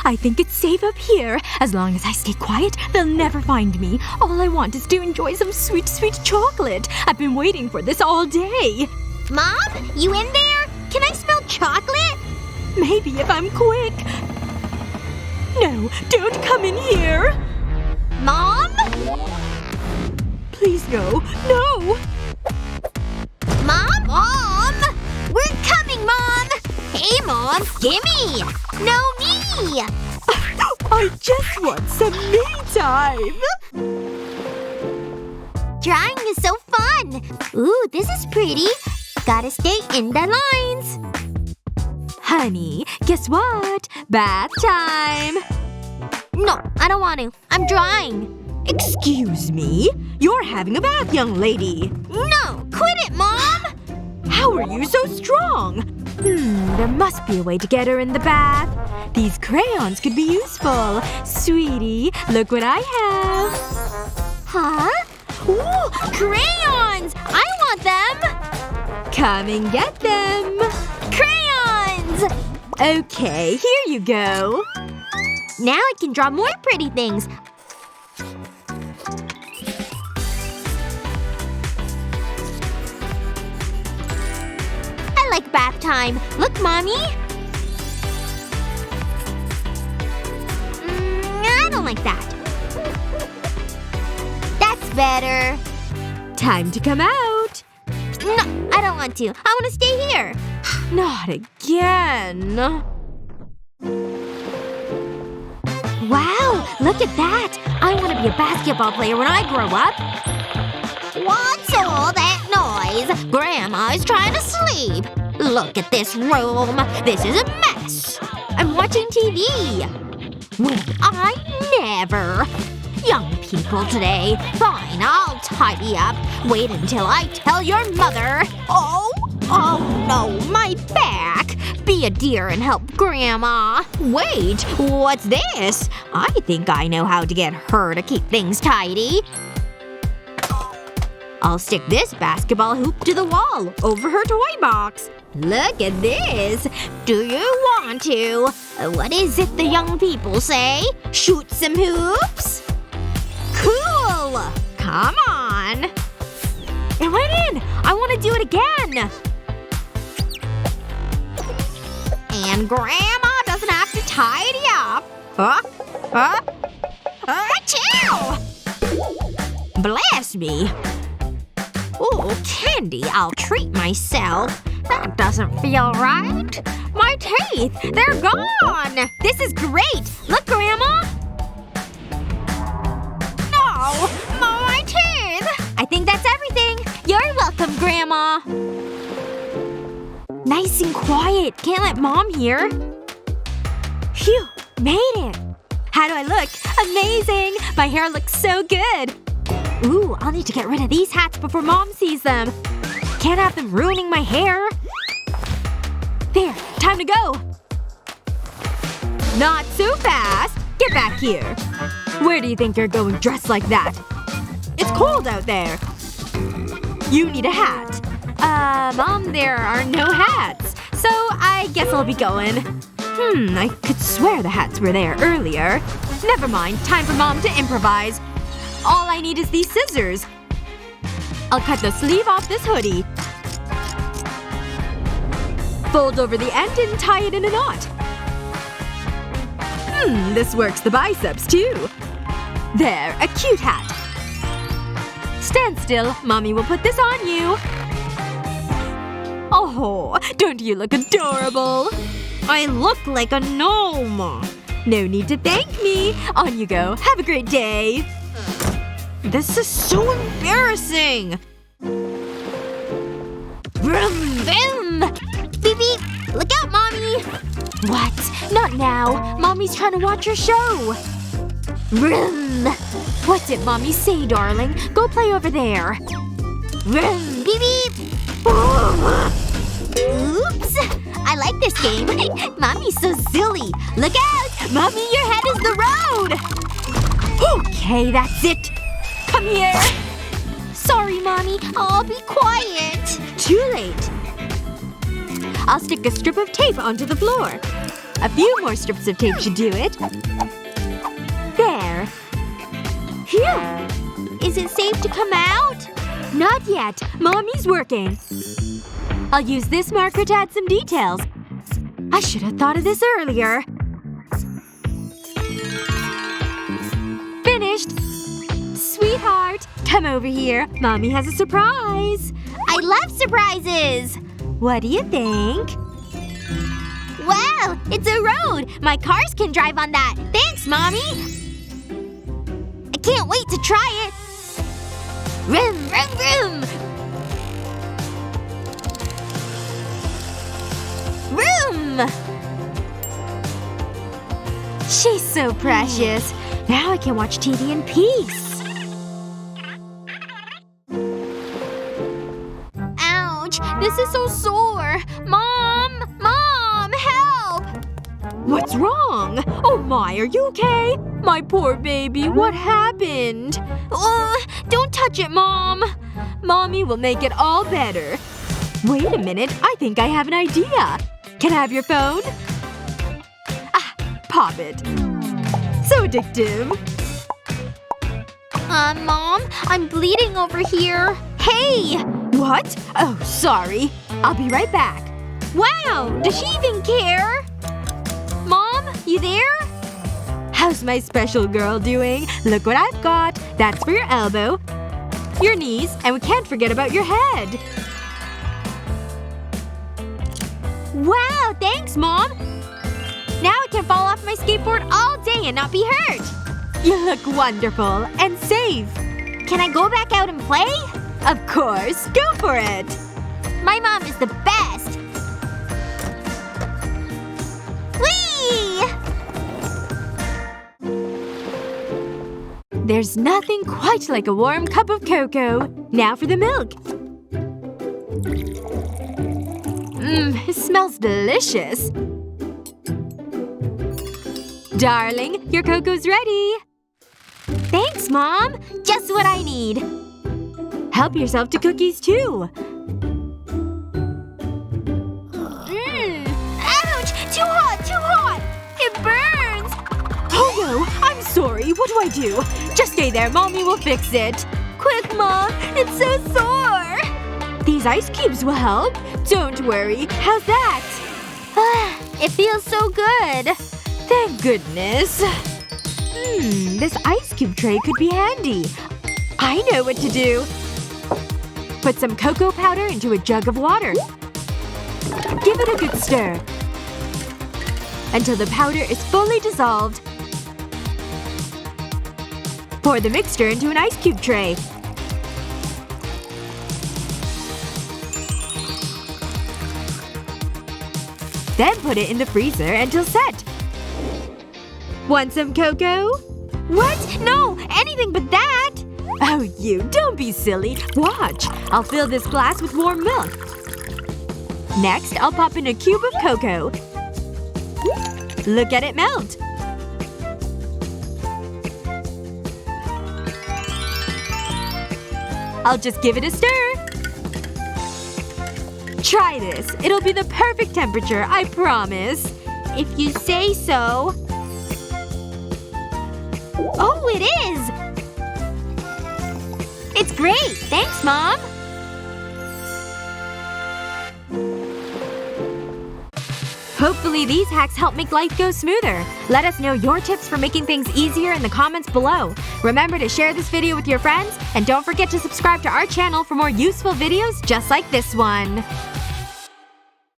I think it's safe up here. As long as I stay quiet, they'll never find me. All I want is to enjoy some sweet, sweet chocolate. I've been waiting for this all day. Mom? You in there? Can I smell chocolate? Maybe if I'm quick. No, don't come in here. Mom? Please no. No! Mom? Mom! We're coming, Mom! Hey, Mom! Gimme! No, me! I just want some me time. Drawing is so fun! Ooh, this is pretty. Gotta stay in the lines. Honey, guess what? Bath time. No, I don't want to. I'm drawing. Excuse me? You're having a bath, young lady. No! Quit it, Mom! How are you so strong? There must be a way to get her in the bath. These crayons could be useful. Sweetie, look what I have. Huh? Ooh! Crayons! I want them! Come and get them. Crayons! Okay, here you go. Now I can draw more pretty things. I like bath time. Look, Mommy. I don't like that. That's better. Time to come out. No, I don't want to. I want to stay here. Not again. Wow, look at that! I want to be a basketball player when I grow up. What's all that noise? Grandma's trying to sleep. Look at this room. This is a mess. I'm watching TV. Well, I never. Young people today. Fine, I'll tidy up. Wait until I tell your mother. Oh no, my back. Be a dear and help Grandma. Wait, what's this? I think I know how to get her to keep things tidy. I'll stick this basketball hoop to the wall, over her toy box. Look at this. Do you want to? What is it the young people say? Shoot some hoops? Cool! Come on. It went in! I want to do it again! And Grandma doesn't have to tidy up. Achoo! Bless me. Ooh, candy. I'll treat myself. That doesn't feel right. My teeth! They're gone! This is great! Look, Grandma! No! My teeth! I think that's everything. You're welcome, Grandma. Nice and quiet. Can't let Mom hear. Phew. Made it. How do I look? Amazing! My hair looks so good. Ooh, I'll need to get rid of these hats before Mom sees them. Can't have them ruining my hair. There. Time to go. Not so fast. Get back here. Where do you think you're going dressed like that? It's cold out there. You need a hat. Mom, there are no hats. So I guess I'll be going. I could swear the hats were there earlier. Never mind. Time for Mom to improvise. All I need is these scissors. I'll cut the sleeve off this hoodie. Fold over the end and tie it in a knot. This works the biceps too. There, a cute hat. Stand still. Mommy will put this on you. Oh, don't you look adorable? I look like a gnome. No need to thank me. On you go. Have a great day. This is so embarrassing. Vroom, vroom. Beep beep. Look out, Mommy. What? Not now. Mommy's trying to watch her show. Vroom. What did Mommy say, darling? Go play over there. Vroom. Beep beep. Oops. I like this game. Mommy's so silly. Look out! Mommy, your head is the road! Okay, that's it. Come here. Sorry, Mommy. I'll be quiet. Too late. I'll stick a strip of tape onto the floor. A few more strips of tape should do it. There. Phew! Is it safe to come out? Not yet. Mommy's working. I'll use this marker to add some details. I should have thought of this earlier. Finished. Sweetheart, come over here. Mommy has a surprise. I love surprises! What do you think? Wow! It's a road! My cars can drive on that! Thanks, Mommy! I can't wait to try it! Vroom, vroom, vroom! Vroom! She's so precious. Now I can watch TV in peace. Ouch! This is so sore! Mom! Mom! Help! What's wrong? Oh my, are you okay? My poor baby, what happened? Don't touch it, Mom! Mommy will make it all better. Wait a minute, I think I have an idea. Can I have your phone? Ah, pop it. So addictive. Mom? I'm bleeding over here. Hey! What? Oh, sorry. I'll be right back. Wow! Does she even care? Mom? You there? How's my special girl doing? Look what I've got. That's for your elbow. Your knees. And we can't forget about your head. Wow! Thanks, Mom! Now I can fall off my skateboard all day and not be hurt! You look wonderful. And safe. Can I go back out and play? Of course. Go for it. My mom is the best! Whee! There's nothing quite like a warm cup of cocoa. Now for the milk. It smells delicious. Darling, your cocoa's ready. Thanks, Mom! Just what I need. Help yourself to cookies, too. Ouch! Too hot! Too hot! It burns! Oh no! I'm sorry. What do I do? Just stay there. Mommy will fix it. Quick, Mom! It's so sore! These ice cubes will help. Don't worry. How's that? It feels so good. Thank goodness. This ice cube tray could be handy. I know what to do. Put some cocoa powder into a jug of water. Give it a good stir. Until the powder is fully dissolved. Pour the mixture into an ice cube tray. Then put it in the freezer until set. Want some cocoa? What? No! Anything but that! Oh, you. Don't be silly. Watch. I'll fill this glass with warm milk. Next, I'll pop in a cube of cocoa. Look at it melt. I'll just give it a stir. Try this. It'll be the perfect temperature, I promise. If you say so. Oh, it is! It's great! Thanks, Mom! Hopefully these hacks help make life go smoother. Let us know your tips for making things easier in the comments below. Remember to share this video with your friends, and don't forget to subscribe to our channel for more useful videos just like this one.